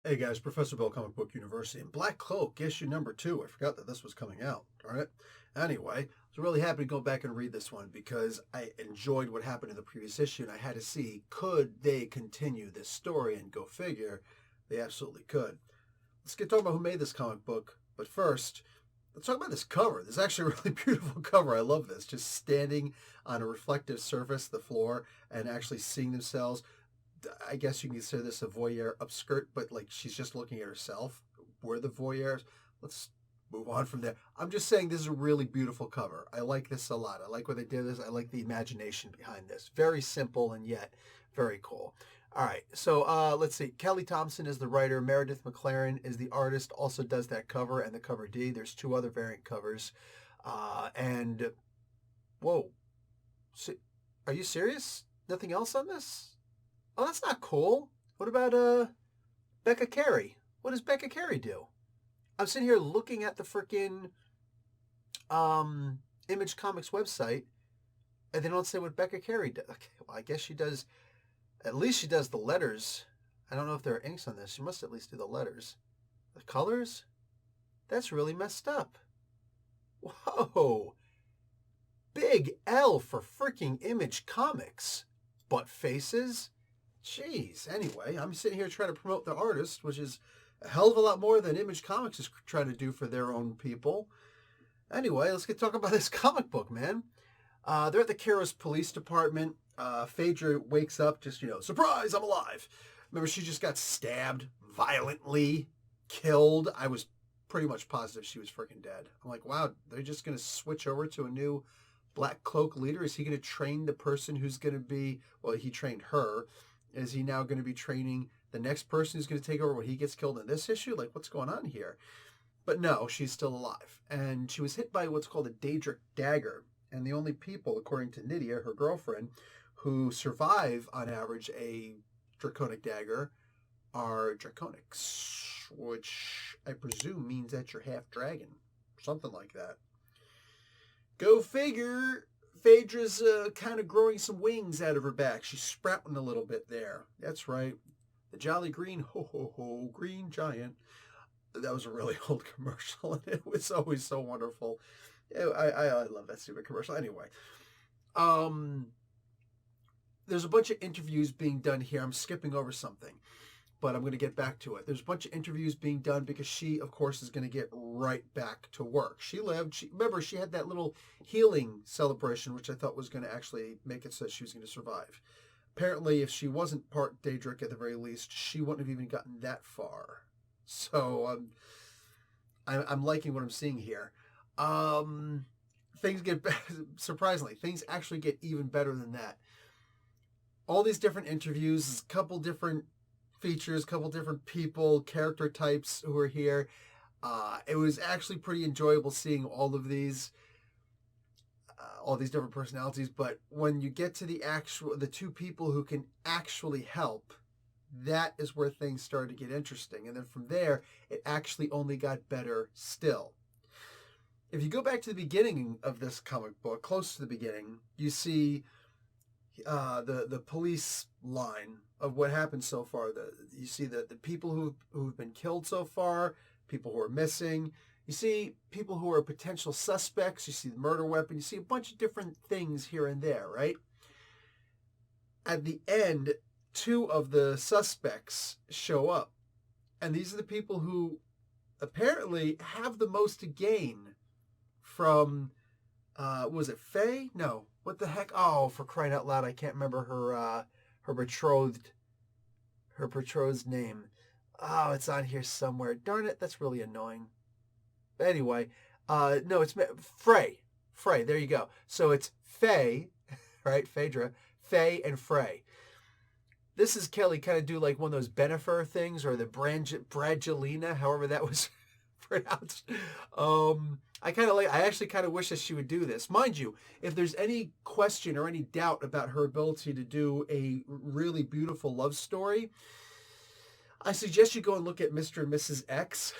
Hey guys, Professor Bill, Comic Book University, and Black Cloak, issue number 2. I forgot that this was coming out. Darn it. Anyway, I was really happy to go back and read this one because I enjoyed what happened in the previous issue, and I had to see, could they continue this story? And go figure, they absolutely could. Let's get talking about who made this comic book. But first, let's talk about this cover. This is actually a really beautiful cover. I love this. Just standing on a reflective surface, the floor, and actually seeing themselves. I guess you can consider this a voyeur upskirt, but like she's just looking at herself. We're the voyeurs. Let's move on from there. I'm just saying this is a really beautiful cover. I like this a lot. I like what they did with this. I like the imagination behind this. Very simple and yet very cool. All right, so let's see. Kelly Thompson is the writer. Meredith McLaren is the artist. Also does that cover and the cover D. There's 2 other variant covers. And whoa, are you serious? Nothing else on this? Oh, that's not cool. What about Becca Carey? What does Becca Carey do? I'm sitting here looking at the freaking Image Comics website, and they don't say what Becca Carey does. Okay, well, I guess she does. At least she does the letters. I don't know if there are inks on this. She must at least do the letters. The colors? That's really messed up. Whoa. Big L for freaking Image Comics. Butt faces? Jeez. Anyway, I'm sitting here trying to promote the artist, which is a hell of a lot more than Image Comics is trying to do for their own people. Anyway, let's get talking about this comic book, man. They're at the Kairos Police Department. Phaedra wakes up just, surprise, I'm alive. Remember, she just got stabbed, violently killed. I was pretty much positive she was freaking dead. I'm like, wow, they're just going to switch over to a new Black Cloak leader? Is he going to train the person who's going to be, well, he trained her. Is he now going to be training the next person who's going to take over when he gets killed in this issue? Like, what's going on here? But no, she's still alive. And she was hit by what's called a Daedric dagger. And the only people, according to Nydia, her girlfriend, who survive on average a draconic dagger are draconics, which I presume means that you're half dragon. Something like that. Go figure. Phaedra's kind of growing some wings out of her back. She's sprouting a little bit there. That's right. The Jolly Green, ho ho ho, Green Giant. That was a really old commercial, and it was always so wonderful. I love that stupid commercial. Anyway, there's a bunch of interviews being done here. I'm skipping over something, but I'm going to get back to it. There's a bunch of interviews being done because she, of course, is going to get right back to work. She lived. Remember, she had that little healing celebration, which I thought was going to actually make it so she was going to survive. Apparently, if she wasn't part Daedric at the very least, she wouldn't have even gotten that far. So I'm liking what I'm seeing here. Things get surprisingly, things actually get even better than that. All these different interviews, a couple different features, a couple different people, character types who are here. It was actually pretty enjoyable seeing all of these, all these different personalities. But when you get to the 2 people who can actually help, that is where things started to get interesting. And then from there, it actually only got better still. If you go back to the beginning of this comic book, close to the beginning, you see the police line of what happened so far. You see the people who've been killed so far, people who are missing. You see people who are potential suspects. You see the murder weapon. You see a bunch of different things here and there, right? At the end, 2 of the suspects show up. And these are the people who apparently have the most to gain from, was it Faye? No. What the heck? Oh, for crying out loud, I can't remember her betrothed name. Oh, it's on here somewhere. Darn it, that's really annoying. But anyway, no, it's Frey. Frey, there you go. So it's Faye, right? Phaedra, Faye, and Frey. This is Kelly kind of do like one of those Benifer things, or the Brangelina, however that was pronounced. I actually kind of wish that she would do this. Mind you, if there's any question or any doubt about her ability to do a really beautiful love story, I suggest you go and look at Mr. and Mrs. X,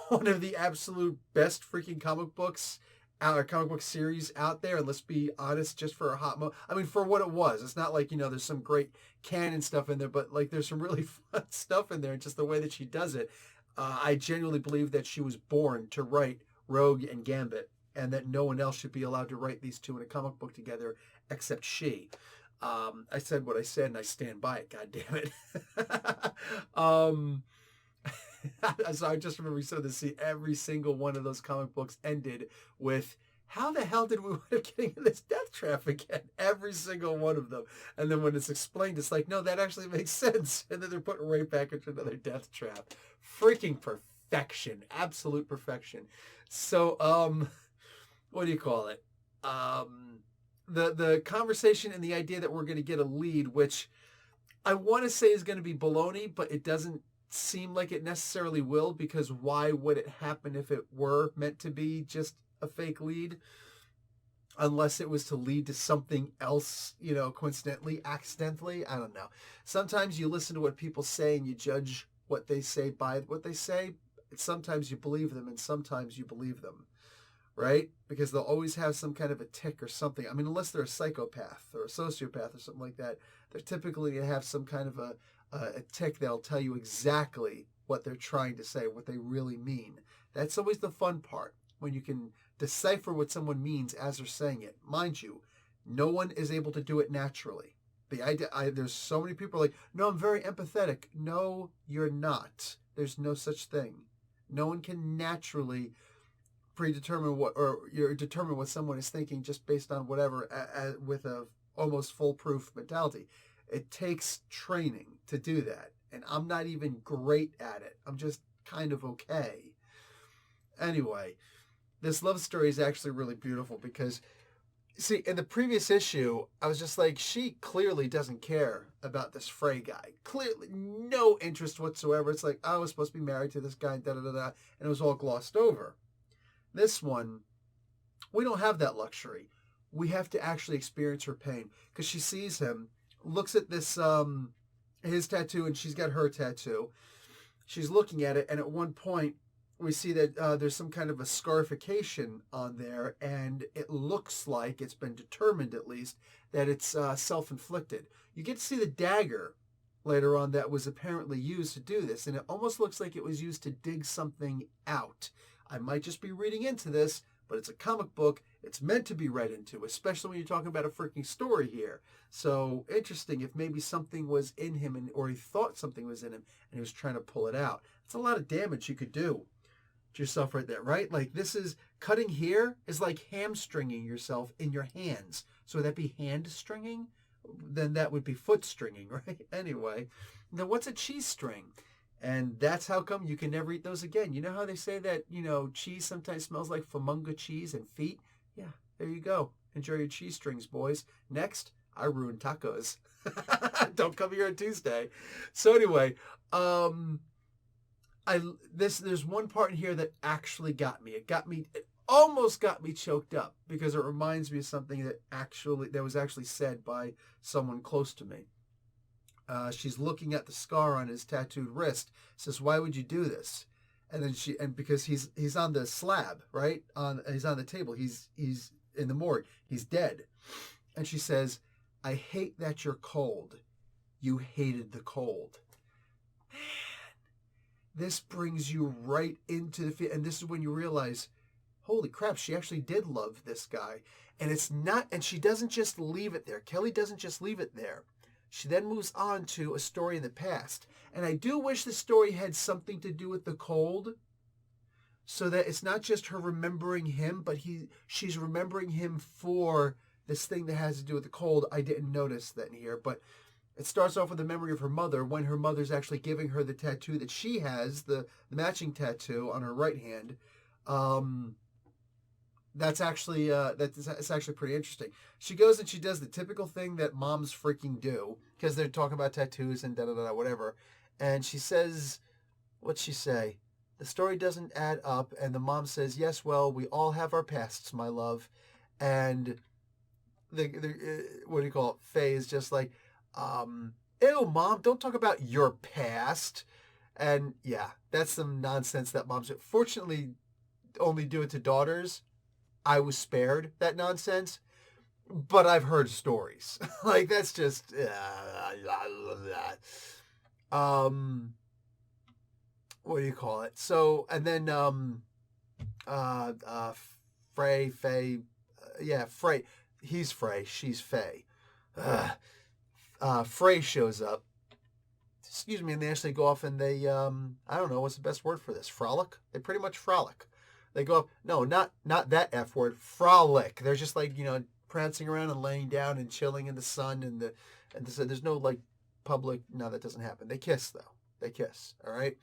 one of the absolute best freaking comic books comic book series out there, and let's be honest, just for a hot moment. I mean, for what it was, it's not like, there's some great canon stuff in there, but like there's some really fun stuff in there, and just the way that she does it. I genuinely believe that she was born to write Rogue and Gambit, and that no one else should be allowed to write these two in a comic book together except she. I said what I said, and I stand by it. God damn it. So I just remember we said to see every single one of those comic books ended with, how the hell did we wind up getting in this death trap again? Every single one of them. And then when it's explained, it's like, no, that actually makes sense. And then they're put right back into another death trap. Freaking perfection. Absolute perfection. So, what do you call it? The conversation and the idea that we're going to get a lead, which I want to say is going to be baloney, but it doesn't seem like it necessarily will, because why would it happen if it were meant to be just a fake lead? Unless it was to lead to something else, coincidentally, accidentally. I don't know. Sometimes you listen to what people say and you judge what they say by what they say. Sometimes you believe them and sometimes you believe them, right? Because they'll always have some kind of a tick or something. I mean, unless they're a psychopath or a sociopath or something like that, they're typically going to have some kind of a tick that'll tell you exactly what they're trying to say, what they really mean. That's always the fun part, when you can decipher what someone means as they're saying it. Mind you, no one is able to do it naturally. The idea, there's so many people like, no, I'm very empathetic. No, you're not. There's no such thing. No one can naturally determine what someone is thinking just based on whatever, with a almost foolproof mentality. It takes training to do that. And I'm not even great at it. I'm just kind of okay. Anyway, this love story is actually really beautiful because, see, in the previous issue, I was just like, she clearly doesn't care about this Frey guy. Clearly, no interest whatsoever. It's like, I was supposed to be married to this guy, da-da-da-da, and it was all glossed over. This one, we don't have that luxury. We have to actually experience her pain, because she sees him, looks at this, his tattoo, and she's got her tattoo. She's looking at it, and at one point, we see that there's some kind of a scarification on there, and it looks like, it's been determined at least, that it's self-inflicted. You get to see the dagger later on that was apparently used to do this, and it almost looks like it was used to dig something out. I might just be reading into this, but it's a comic book. It's meant to be read into, especially when you're talking about a freaking story here. So interesting if maybe something was in him, or he thought something was in him, and he was trying to pull it out. It's a lot of damage you could do to yourself right there, right? Like, this is, cutting here is like hamstringing yourself in your hands. So would that be hand stringing? Then that would be foot stringing, right? Anyway, then what's a cheese string? And that's how come you can never eat those again. You know how they say that, cheese sometimes smells like Famunga cheese and feet? Yeah, there you go. Enjoy your cheese strings, boys. Next, I ruined tacos. Don't come here on Tuesday. So anyway, there's one part in here that actually got me. It almost got me choked up, because it reminds me of something that was actually said by someone close to me. She's looking at the scar on his tattooed wrist, says, "Why would you do this?" And then because he's on the slab, right? He's on the table. He's in the morgue. He's dead. And she says, "I hate that you're cold. You hated the cold." Man, this brings you right into and this is when you realize, holy crap, she actually did love this guy. And she doesn't just leave it there. Kelly doesn't just leave it there. She then moves on to a story in the past. And I do wish the story had something to do with the cold, so that it's not just her remembering him, but she's remembering him for this thing that has to do with the cold. I didn't notice that in here, but it starts off with a memory of her mother, when her mother's actually giving her the tattoo that she has, the matching tattoo on her right hand. That's actually pretty interesting. She goes and she does the typical thing that moms freaking do, because they're talking about tattoos and da-da-da, whatever. And she says, what'd she say? The story doesn't add up. And the mom says, "Yes, well, we all have our pasts, my love." And what do you call it? Faye is just like, ew, Mom, don't talk about your past. And yeah, that's some nonsense that moms fortunately only do it to daughters. I was spared that nonsense, but I've heard stories. Like, that's just... what do you call it? So, and then uh, uh, Faye, yeah, Frey. He's Frey. She's Faye. Frey shows up. Excuse me, and they actually go off and they, I don't know what's the best word for this. Frolic. They pretty much frolic. They go up. No, not that F word. Frolic. They're just like, prancing around and laying down and chilling in the sun there's no like public. No, that doesn't happen. They kiss though. They kiss. All right.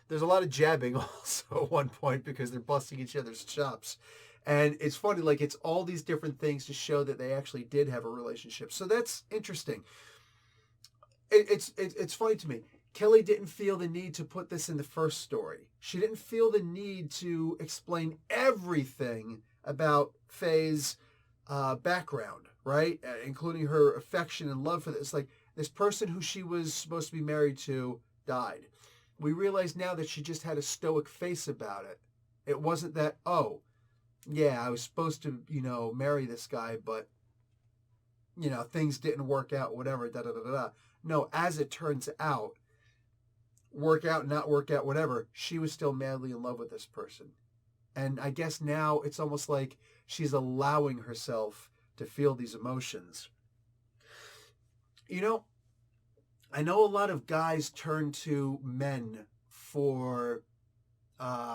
There's a lot of jabbing also at one point because they're busting each other's chops. And it's funny, like it's all these different things to show that they actually did have a relationship. So that's interesting. It's funny to me. Kelly didn't feel the need to put this in the first story. She didn't feel the need to explain everything about Faye's background, right? Including her affection and love for this. Like this person who she was supposed to be married to died. We realize now that she just had a stoic face about it. It wasn't that, oh, yeah, I was supposed to, marry this guy, but, things didn't work out, whatever, da-da-da-da-da. No, as it turns out, work out, not work out, whatever, she was still madly in love with this person. And I guess now it's almost like she's allowing herself to feel these emotions. I know a lot of guys turn to men for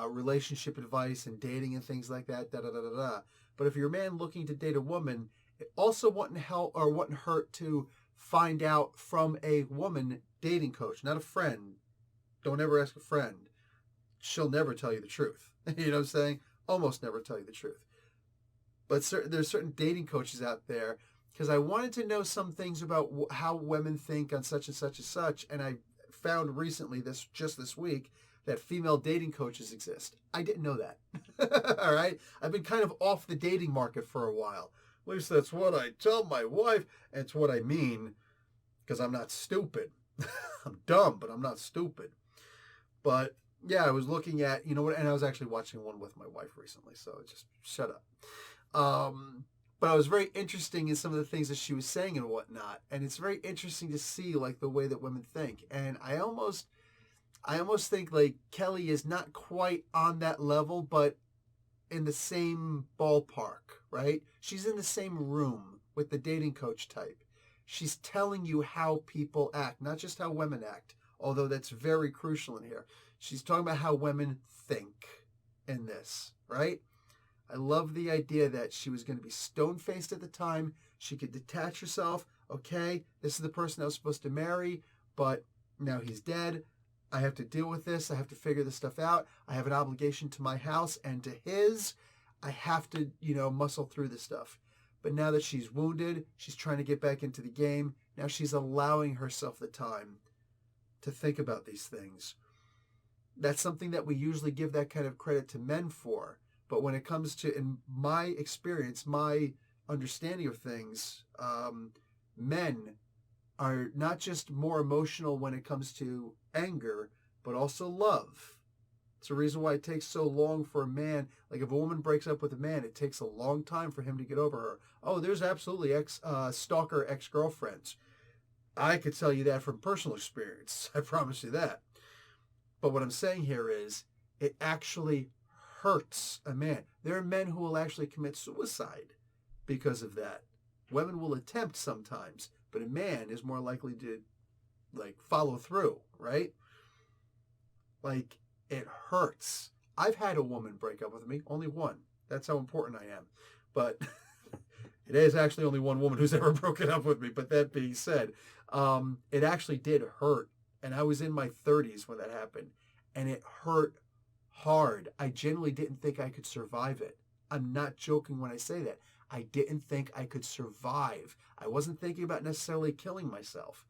relationship advice and dating and things like that, da-da-da-da-da. But if you're a man looking to date a woman, it also wouldn't hurt to find out from a woman dating coach, not a friend. Don't ever ask a friend. She'll never tell you the truth. You know what I'm saying? Almost never tell you the truth. But there's certain dating coaches out there because I wanted to know some things about how women think on such and such and such. And I found recently, just this week, that female dating coaches exist. I didn't know that. All right? I've been kind of off the dating market for a while. At least that's what I tell my wife. And it's what I mean because I'm not stupid. I'm dumb, but I'm not stupid. But yeah, I was looking at, and I was actually watching one with my wife recently, so just shut up. But I was very interesting in some of the things that she was saying and whatnot. And it's very interesting to see like the way that women think. And I almost think like Kelly is not quite on that level, but in the same ballpark, right? She's in the same room with the dating coach type. She's telling you how people act, not just how women act, although that's very crucial in here. She's talking about how women think in this, right? I love the idea that she was going to be stone-faced at the time. She could detach herself. Okay, this is the person I was supposed to marry, but now he's dead. I have to deal with this. I have to figure this stuff out. I have an obligation to my house and to his. I have to, muscle through this stuff. But now that she's wounded, she's trying to get back into the game. Now she's allowing herself the time to think about these things. That's something that we usually give that kind of credit to men for. But when it comes to, in my experience, my understanding of things, men are not just more emotional when it comes to anger, but also love. It's the reason why it takes so long for a man. Like if a woman breaks up with a man, it takes a long time for him to get over her. Oh, there's absolutely stalker ex-girlfriends. I could tell you that from personal experience. I promise you that. But what I'm saying here is it actually hurts a man. There are men who will actually commit suicide because of that. Women will attempt sometimes, but a man is more likely to follow through, right? Like it hurts. I've had a woman break up with me, only one. That's how important I am. But it is actually only one woman who's ever broken up with me. But that being said, it actually did hurt. And I was in my 30s when that happened. And it hurt hard. I genuinely didn't think I could survive it. I'm not joking when I say that. I didn't think I could survive. I wasn't thinking about necessarily killing myself.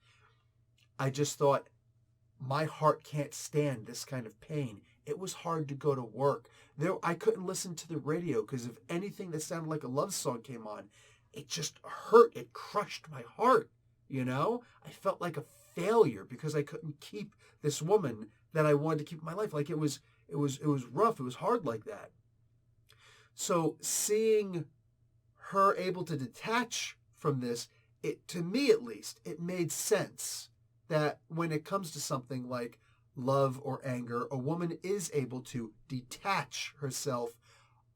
I just thought, my heart can't stand this kind of pain. It was hard to go to work. I couldn't listen to the radio because if anything that sounded like a love song came on, it just hurt. It crushed my heart, I felt like a failure because I couldn't keep this woman that I wanted to keep in my life. Like it was rough. It was hard like that. So seeing her able to detach from this, it, to me at least, it made sense that when it comes to something like love or anger, a woman is able to detach herself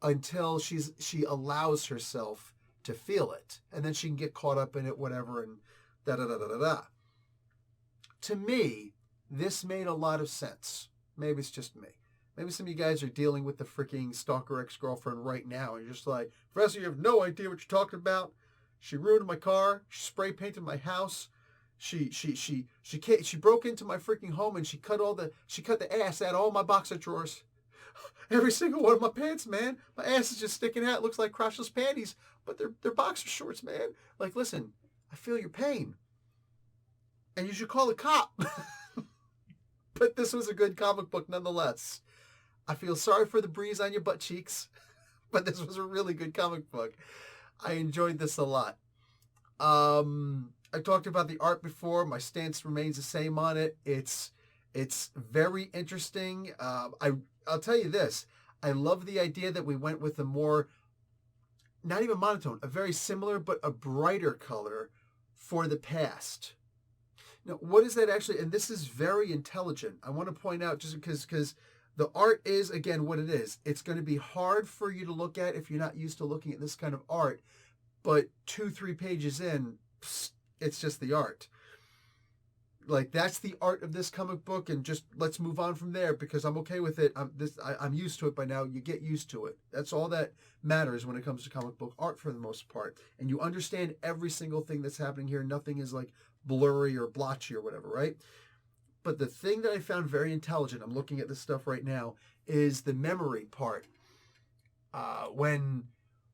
until she allows herself to feel it, and then she can get caught up in it, whatever, and da da da da da da. To me, this made a lot of sense. Maybe it's just me. Maybe some of you guys are dealing with the freaking stalker ex-girlfriend right now, and you're just like, Professor, you have no idea what you're talking about. She ruined my car. She spray painted my house. She broke into my freaking home, and she cut the ass out of all my boxer drawers. Every single one of my pants, man. My ass is just sticking out. It looks like crotchless panties, but they're boxer shorts, man. Like, listen, I feel your pain, and you should call a cop. But this was a good comic book nonetheless. I feel sorry for the breeze on your butt cheeks, but this was a really good comic book. I enjoyed this a lot. I talked about the art before. My stance remains the same on it. It's very interesting. I'll tell you this. I love the idea that we went with a more, not even monotone, a very similar but a brighter color for the past. Now, what is that actually? And this is very intelligent. I want to point out, just because the art is, again, what it is. It's going to be hard for you to look at if you're not used to looking at this kind of art. But 2-3 pages in, it's just the art. Like, that's the art of this comic book, and just let's move on from there, because I'm okay with it. I'm used to it by now. You get used to it. That's all that matters when it comes to comic book art for the most part. And you understand every single thing that's happening here. Nothing is like blurry or blotchy or whatever, right? But the thing that I found very intelligent, I'm looking at this stuff right now, is the memory part.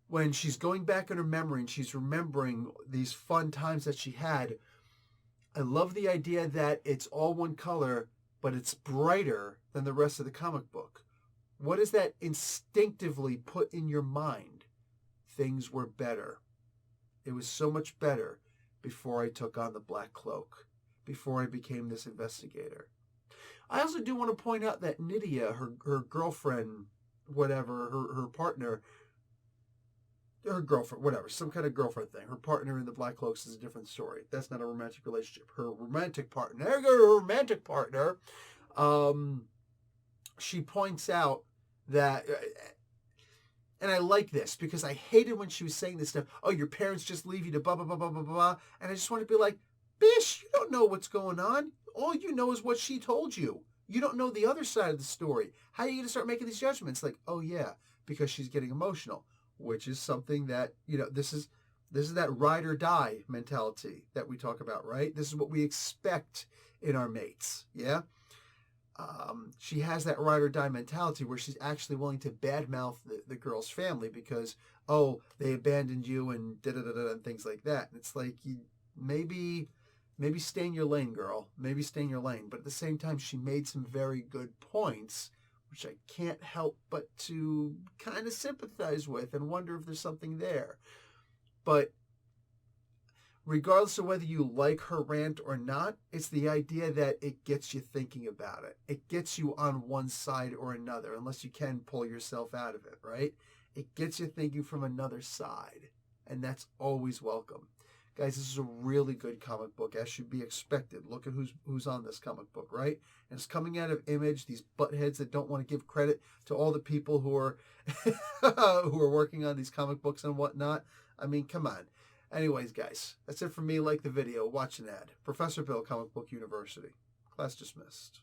When she's going back in her memory and she's remembering these fun times that she had, I love the idea that it's all one color, but it's brighter than the rest of the comic book. What does that instinctively put in your mind? Things were better. It was so much better before I took on the Black Cloak, before I became this investigator. I also do want to point out that Nydia, her girlfriend, whatever, her partner, her girlfriend, whatever, some kind of girlfriend thing. Her partner in the Black Cloaks is a different story. That's not a romantic relationship. Her romantic partner, there you go, her romantic partner, she points out that, and I like this because I hated when she was saying this stuff. Oh, your parents just leave you to blah, blah, blah, blah, blah, blah. And I just want to be like, bish, you don't know what's going on. All you know is what she told you. You don't know the other side of the story. How are you going to start making these judgments? Like, oh yeah, because she's getting emotional, which is something that, this is that ride or die mentality that we talk about, right? This is what we expect in our mates. Yeah. She has that ride or die mentality where she's actually willing to badmouth the girl's family because, oh, they abandoned you and da-da-da-da and things like that. And it's like, maybe stay in your lane, girl. Maybe stay in your lane. But at the same time, she made some very good points, which I can't help but to kind of sympathize with and wonder if there's something there. But regardless of whether you like her rant or not, it's the idea that it gets you thinking about it. It gets you on one side or another, unless you can pull yourself out of it, right? It gets you thinking from another side, and that's always welcome. Guys, this is a really good comic book, as should be expected. Look at who's on this comic book, right? And it's coming out of Image, these buttheads that don't want to give credit to all the people who are who are working on these comic books and whatnot. I mean, come on. Anyways, guys, that's it for me. Like the video, watch an ad. Professor Bill, Comic Book University. Class dismissed.